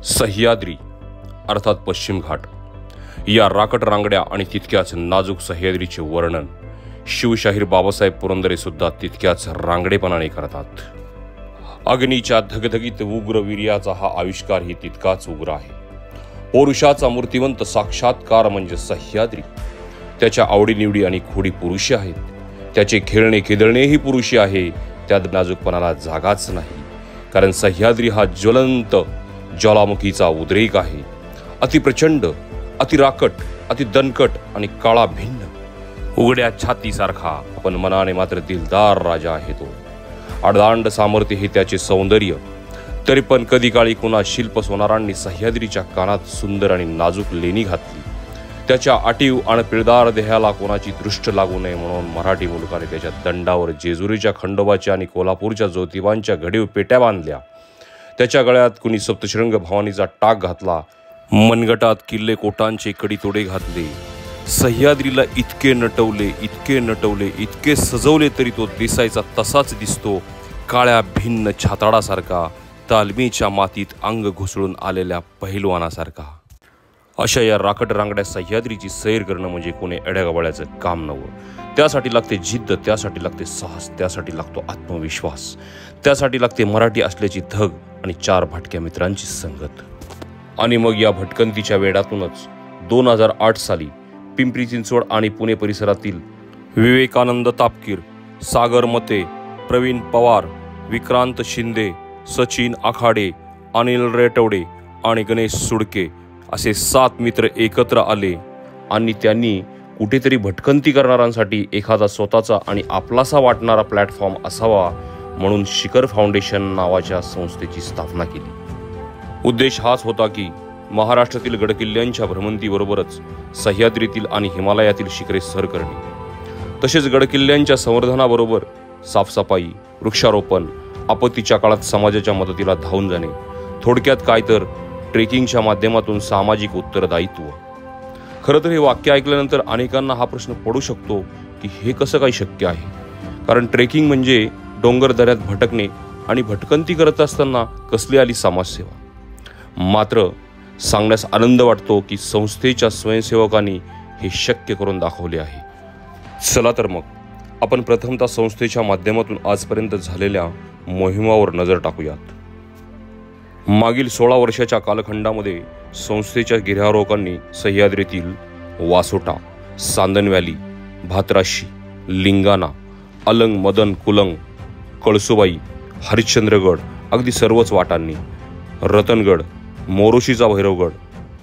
सह्याद्री अर्थात पश्चिम घाट या राकट रांगड्या आणि तितक्याच नाजूक सह्याद्रीचे वर्णन शिवशाहीर बाबासाहेब पुरंदरे सुद्धा तितक्याच रांगडेपणाने करतात। अग्नीच्या धगधगीत उग्र वीर्याचा हा आविष्कारही तितकाच उग्र आहे। पौरुषाचा मूर्तिवंत साक्षात्कार म्हणजे सह्याद्री। त्याच्या आवडीनिवडी आणि खोडी पुरुषी आहेत, त्याचे खेळणे खिदळणेही पुरुषी आहे। त्यात नाजूकपणाला जागाच नाही, कारण सह्याद्री हा ज्वलंत ज्वालामुखीचा उद्रेक आहे। अति प्रचंड, अति राकट, अति दणकट आणि काळा भिन्न उघड्या छातीसारखा, पण मनाने मात्र दिलदार राजा आहे तो। अडदांड सामर्थ्य हे त्याचे सौंदर्य, तरी पण कधी काळी कुणा शिल्प सोनारांनी सह्याद्रीच्या कानात सुंदर आणि नाजूक लेणी घातली। त्याच्या अटीव आणि पिळदार देहाला कोणाची दृष्ट लागू नये म्हणून मराठी मुलकाने त्याच्या दंडावर जेजुरीच्या खंडोबाच्या आणि कोल्हापूरच्या ज्योतिबांच्या घडीव पेट्या बांधल्या। त्याच्या गळ्यात कुणी सप्तशृंग भवानीचा टाक घातला, मनगटात किल्ले कोटांचे कडीतोडे घातले। सह्याद्रीला इतके नटवले, इतके नटवले, इतके सजवले तरी तो दिसायचा तसाच दिसतो, काळ्या भिन्न छाताडासारखा, तालमीच्या मातीत अंग घुसळून आलेल्या पहिलवानासारखा। अशा या राकट रांगड्या सह्याद्रीची सैर करणं म्हणजे कोणी एड्यागबाळ्याचं काम नव्हतं। त्यासाठी लागते जिद्द, त्यासाठी लागते साहस, त्यासाठी लागतो आत्मविश्वास, त्यासाठी लागते मराठी असल्याची धग आणि 4 भटक्या मित्रांची संगत। आणि मग या भटकंतीच्या वेडातूनच 2008 साली पिंपरी चिंचवड आणि पुणे परिसरातील विवेकानंद तापकीर, सागर मते, प्रवीण पवार, विक्रांत शिंदे, सचिन आखाडे, अनिल रेटवडे आणि गणेश सुडके असे 7 मित्र एकत्र आले आणि त्यांनी कुठेतरी भटकंती करणाऱ्यांसाठी एखादा स्वतःचा आणि आपलासा वाटणारा प्लॅटफॉर्म असावा म्हणून शिखर फाउंडेशन नावाच्या संस्थेची स्थापना केली। उद्देश हाच होता की महाराष्ट्रातील गडकिल्ल्यांच्या भ्रमंतीबरोबरच सह्याद्रीतील आणि हिमालयातील शिखरे सर करणे, तसेच गडकिल्ल्यांच्या संवर्धनाबरोबर साफसफाई, वृक्षारोपण, आपत्तीच्या काळात समाजाच्या मदतीला धावून जाणे, थोडक्यात काय तर ट्रेकिंगच्या माध्यमातून सामाजिक उत्तरदायित्व। खरं तर हे वाक्य ऐकल्यानंतर अनेकांना हा प्रश्न पडू शकतो की हे कसं काय शक्य आहे, कारण ट्रेकिंग म्हणजे डोंगर दऱ्यात भटकणे आणि भटकंती करत असताना कसली आली समाजसेवा। मात्र सांगण्यास आनंद वाटतो की संस्थेच्या स्वयंसेवकांनी हे शक्य करून दाखवले आहे। चला तर मग आपण प्रथमतः संस्थेच्या माध्यमातून आजपर्यंत झालेल्या मोहिमावर नजर टाकूयात। मागील 16 वर्षाच्या कालखंडामध्ये संस्थेच्या गिर्यारोहकांनी सह्याद्रीतील वासोटा, सांदन व्हॅली, भातराशी, लिंगाणा, अलंग, मदन, कुलंग, कळसुबाई, हरिश्चंद्रगड अगदी सर्वच वाटांनी, रतनगड, मोरोशीचा भैरवगड,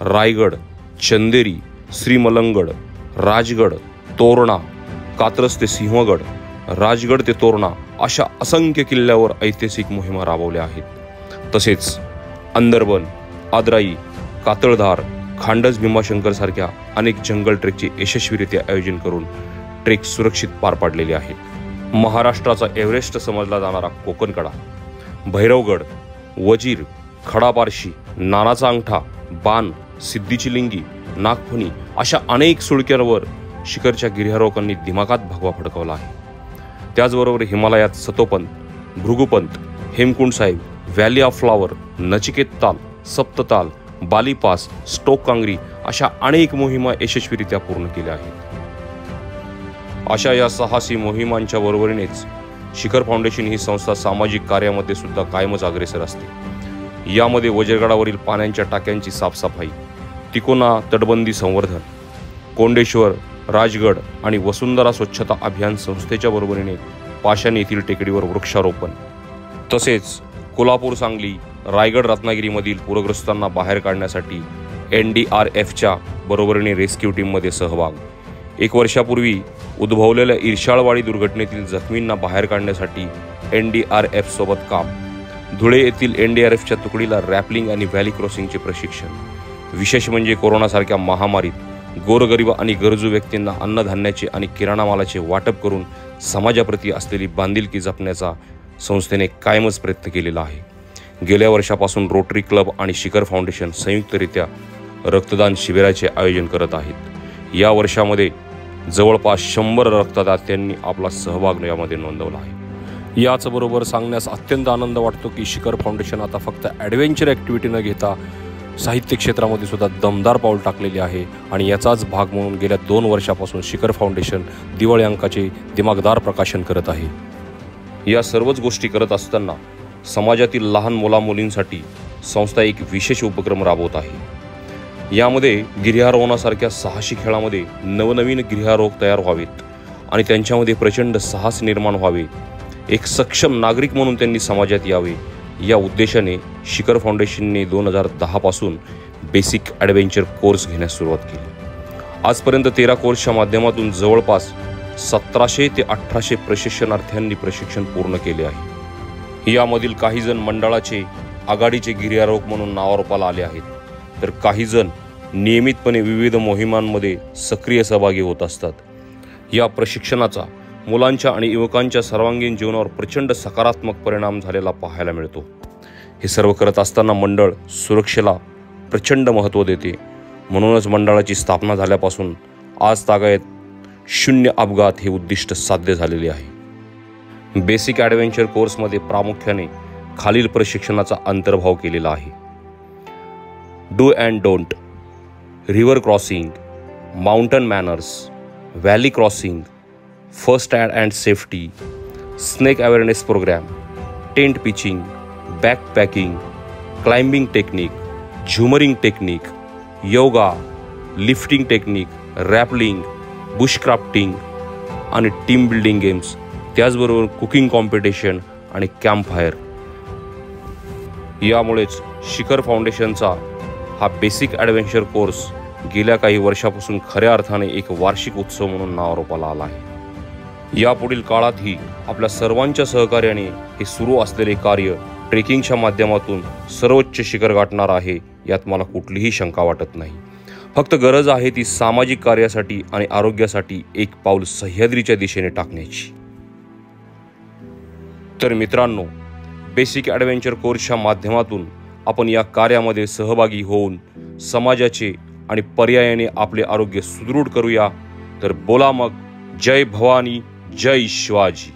रायगड, चंदेरी, श्रीमलंगड, राजगड, तोरणा, कात्रज ते सिंहगड, राजगड ते तोरणा अशा असंख्य किल्ल्यावर ऐतिहासिक मोहिमा राबवल्या आहेत। तसेच अंदरबन, आदराई, कातळधार, खांडस, भीमाशंकर सारख्या अनेक जंगल ट्रेकचे यशस्वीरित्या आयोजन करून ट्रेक सुरक्षित पार पाडलेले आहेत। महाराष्ट्राचा एव्हरेस्ट समजला जाणारा कोकणकडा, भैरवगड, वजीर, खडापारशी, नानाचा अंगठा, बाण, सिद्धीची लिंगी, नागफणी अशा अनेक सुळक्यांवर शिखरच्या गिर्यारोहकांनी दिमागात भगवा फडकवला आहे। त्याचबरोबर हिमालयात सतोपंत, भृगुपंत, हेमकुंड साहेब, व्हॅली ऑफ फ्लॉवर, नचिकेत ताल, सप्तताल, बालीपास, स्टोक कांगरी अशा अनेक मोहिमा यशस्वीरित्या पूर्ण केल्या आहेत। अशा या साहसी मोहिमांच्या बरोबरीनेच शिखर फाउंडेशन ही संस्था सामाजिक कार्यामध्ये सुद्धा कायमच अग्रेसर असते। यामध्ये वज्रगडावरील पाण्याच्या टाक्यांची साफसफाई, तिकोना तटबंदी संवर्धन, कोंडेश्वर, राजगड आणि वसुंधरा स्वच्छता अभियान संस्थेच्या बरोबरीने पाषाण येथील टेकडीवर वृक्षारोपण, तसेच कोल्हापूर, सांगली, रायगड, रत्नागिरीमधील पूरग्रस्तांना बाहेर काढण्यासाठी NDRFच्या बरोबरीने रेस्क्यू टीममध्ये सहभाग, 1 वर्षापूर्वी उद्भवलेल्या इर्शाळवाडी दुर्घटनेतील जखमींना बाहेर काढण्यासाठी NDRF सोबत काम, धुळे येथील NDRFच्या तुकडीला रॅपलिंग आणि व्हॅली क्रॉसिंगचे प्रशिक्षण. विशेष म्हणजे कोरोनासारख्या महामारीत गोरगरीब आणि गरजू व्यक्तींना अन्नधान्याचे आणि किराणा मालाचे वाटप करून समाजाप्रती असलेली बांधिलकी जपण्याचा संस्थेने कायमच प्रयत्न केलेला आहे. गेल्या वर्षापासून रोटरी क्लब आणि शिखर फाउंडेशन संयुक्तरित्या रक्तदान शिबिराचे आयोजन करत आहेत. या वर्षामध्ये जवळपास 100 रक्तदात्यांनी आपला सहभाग यामध्ये नोंदवला आहे. याचबरोबर सांगण्यास अत्यंत आनंद वाटतो की शिखर फाउंडेशन आता फक्त ॲडव्हेंचर ॲक्टिव्हिटी न घेता साहित्य क्षेत्रामध्ये सुद्धा दमदार पाऊल टाकलेले आहे आणि याचाच भाग म्हणून गेल्या 2 वर्षापासून शिखर फाउंडेशन दिवाळी अंकाचे दिमागदार प्रकाशन करत आहे. या सर्वच गोष्टी करत असताना समाजातील लहान मुलामुलींसाठी संस्था एक विशेष उपक्रम राबवत आहे. यामध्ये गिर्यारोहणासारख्या साहसी खेळामध्ये नवनवीन गिर्यारोहक तयार व्हावेत आणि त्यांच्यामध्ये प्रचंड साहस निर्माण व्हावे, एक सक्षम नागरिक म्हणून त्यांनी समाजात यावे, या उद्देशाने शिखर फाउंडेशनने 2010 पासून बेसिक ॲडव्हेंचर कोर्स घेण्यास सुरुवात केली. आजपर्यंत 13 कोर्सच्या माध्यमातून जवळपास 1700 ते 1800 प्रशिक्षणार्थ्यांनी प्रशिक्षण पूर्ण केले आहे. यामधील काही जण मंडळाचे आघाडीचे गिर्यारोहक म्हणून नावारूपाला आले आहेत, तर काही जण नियमितपणे विविध मोहिमांमध्ये सक्रिय सहभागी होत असतात. या प्रशिक्षणाचा मुलांच्या आणि युवकांच्या सर्वांगीण जीवनावर प्रचंड सकारात्मक परिणाम झालेला पाहायला मिळतो. हे सर्व करत असताना मंडळ सुरक्षेला प्रचंड महत्त्व देते. म्हणूनच मंडळाची स्थापना झाल्यापासून आज तागायत 0 अपघात हे उद्दिष्ट साध्य झालेले आहे. बेसिक ॲडव्हेंचर कोर्समध्ये प्रामुख्याने खालील प्रशिक्षणाचा अंतर्भाव केलेला आहे. Do and don't, river crossing, mountain manners, valley crossing, first aid and safety, snake awareness program, tent pitching, backpacking, climbing technique, jumaring technique, yoga, lifting technique, rappelling, bushcrafting आणि टीम बिल्डिंग गेम्स, त्याचबरोबर cooking competition आणि campfire. यामुळेच शिखर फाउंडेशनचा हा basic adventure course गेल्या काही वर्षापासून खऱ्या अर्थाने एक वार्षिक उत्सव म्हणून नावारूपाला आला आहे. यापुढील काळातही आपल्या सर्वांच्या सहकार्याने हे सुरू असलेले कार्य ट्रेकिंगच्या माध्यमातून सर्वोच्च शिखर गाठणार आहे, यात मला कुठलीही शंका वाटत नाही. फक्त गरज आहे ती सामाजिक कार्यासाठी आणि आरोग्यासाठी एक पाऊल सह्याद्रीच्या दिशेने टाकण्याची. तर मित्रांनो, बेसिक ॲडव्हेंचर कोर्सच्या माध्यमातून आपण या कार्यामध्ये सहभागी होऊन समाजाचे आणि पर्यायाने आपले आरोग्य सुदृढ करूया. तर बोला मग, जय भवानी, जय शिवाजी.